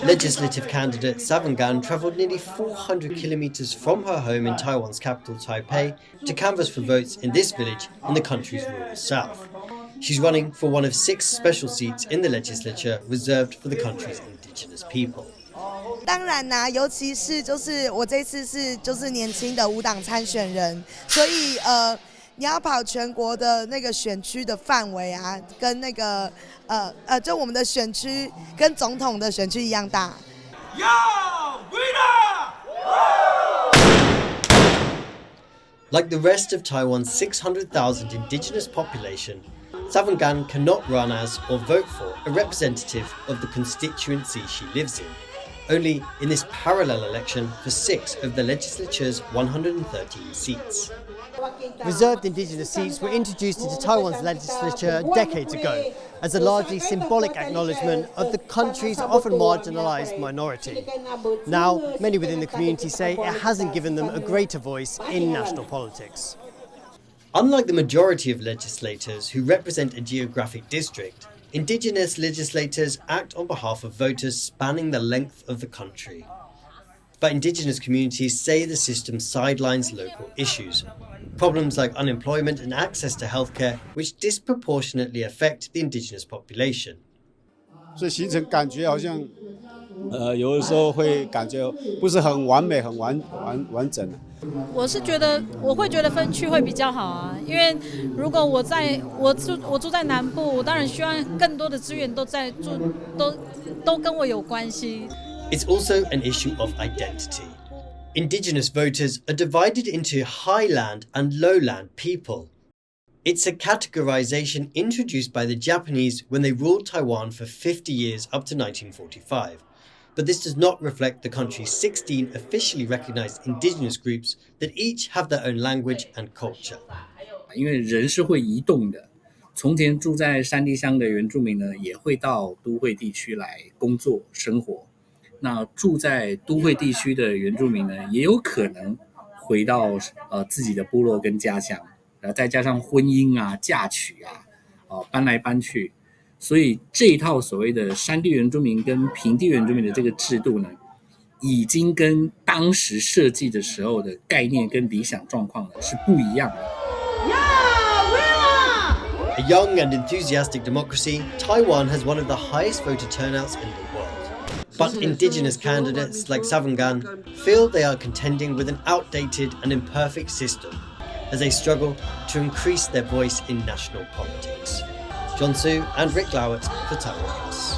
Legislative candidate Savangan travelled nearly 400 kilometres from her home in Taiwan's capital Taipei to canvass for votes in this village in the country's rural south. She's running for one of 6 special seats in the legislature reserved for the country's indigenous people. 当然啦，尤其是我这次是年轻的无党参选人，所以你要跑全国的那个选区的范围啊，跟那个就我们的选区跟总统的选区一样大。Like the rest of Taiwan's 600,000 indigenous population, Savangan cannot run as or vote for a representative of the constituency she lives in, only in this parallel election for 6 of the legislature's 113 seats. Reserved indigenous seats were introduced into Taiwan's legislature decades ago as a largely symbolic acknowledgement of the country's often marginalised minority. Now, many within the community say it hasn't given them a greater voice in national politics. Unlike the majority of legislators who represent a geographic district, Indigenous legislators act on behalf of voters spanning the length of the country. But Indigenous communities say the system sidelines local issues, problems like unemployment and access to healthcare, which disproportionately affect the Indigenous population. 所以形成感觉好像，有的时候会感觉不是很完美、很完整。我会觉得分区会比较好啊，因为如果我住在南部，我当然希望更多的资源都跟我有关系。It's also an issue of identity. Indigenous voters are divided into highland and lowland people. It's a categorization introduced by the Japanese when they ruled Taiwan for 50 years up to 1945. But this does not reflect the country's 16 officially recognized indigenous groups that each have their own language and culture. 因为人是会移动的，从前住在山地乡的原住民呢，也会到都会地区来工作生活。那住在都会地区的原住民呢，也有可能回到自己的部落跟家乡，然后再加上婚姻啊、嫁娶啊，搬来搬去。所以这一套所谓的山地原住民跟平地原住民的这个制度呢，已经跟当时设计的时候的概念跟理想状况呢是不一样的。A young and enthusiastic democracy, Taiwan has one of the highest voter turnouts in the world. But Indigenous candidates like Savangan feel they are contending with an outdated and imperfect system as they struggle to increase their voice in national politics. John Su and Rick Glauert for TaiwanPlus.